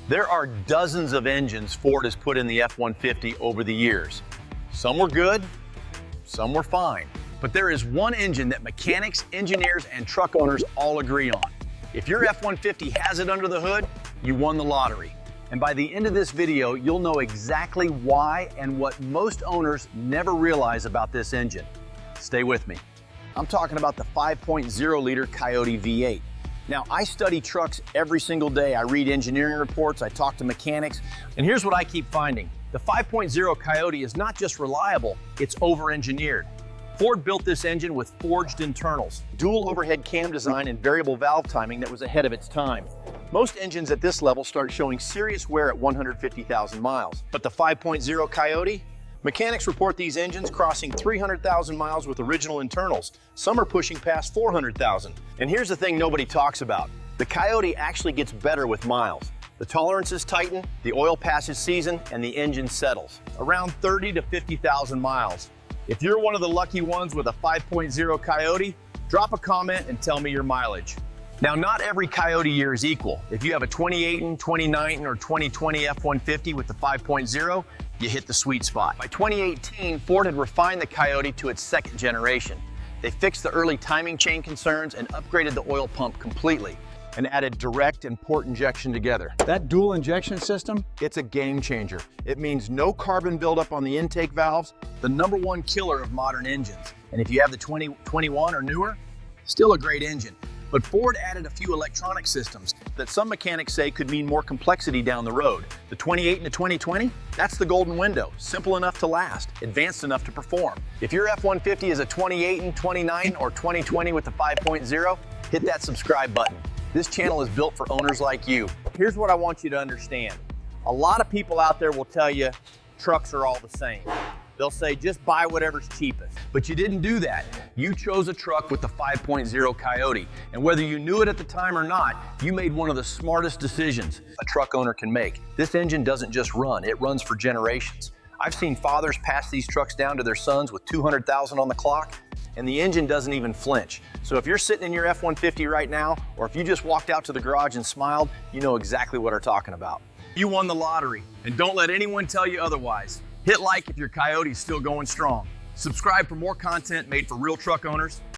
There are dozens of engines Ford has put in the F-150 over the years. Some were good, some were fine. But there is one engine that mechanics, engineers, and truck owners all agree on. If your F-150 has it under the hood, you won the lottery. And by the end of this video, you'll know exactly why and what most owners never realize about this engine. Stay with me. I'm talking about the 5.0 liter Coyote V8. Now, I study trucks every single day. I read engineering reports, I talk to mechanics, and here's what I keep finding. The 5.0 Coyote is not just reliable, it's over-engineered. Ford built this engine with forged internals, dual overhead cam design, and variable valve timing that was ahead of its time. Most engines at this level start showing serious wear at 150,000 miles. But the 5.0 Coyote? Mechanics report these engines crossing 300,000 miles with original internals. Some are pushing past 400,000. And here's the thing nobody talks about. The Coyote actually gets better with miles. The tolerances tighten, the oil passes season, and the engine settles. Around 30 to 50,000 miles. If you're one of the lucky ones with a 5.0 Coyote, drop a comment and tell me your mileage. Now, not every Coyote year is equal. If you have a 2018, 2019, or 2020 F-150 with the 5.0, you hit the sweet spot. By 2018, Ford had refined the Coyote to its second generation. They fixed the early timing chain concerns and upgraded the oil pump completely and added direct and port injection together. That dual injection system? It's a game changer. It means no carbon buildup on the intake valves, the #1 killer of modern engines. And if you have the 2021 or newer, still a great engine. But Ford added a few electronic systems that some mechanics say could mean more complexity down the road. The 28 and the 2020, that's the golden window. Simple enough to last, advanced enough to perform. If your F-150 is a 28, 29, or 2020 with the 5.0, hit that subscribe button. This channel is built for owners like you. Here's what I want you to understand. A lot of people out there will tell you trucks are all the same. They'll say, just buy whatever's cheapest. But you didn't do that. You chose a truck with the 5.0 Coyote. And whether you knew it at the time or not, you made one of the smartest decisions a truck owner can make. This engine doesn't just run, it runs for generations. I've seen fathers pass these trucks down to their sons with 200,000 on the clock, and the engine doesn't even flinch. So if you're sitting in your F-150 right now, or if you just walked out to the garage and smiled, you know exactly what I'm talking about. You won the lottery, and don't let anyone tell you otherwise. Hit like if your Coyote's still going strong. Subscribe for more content made for real truck owners.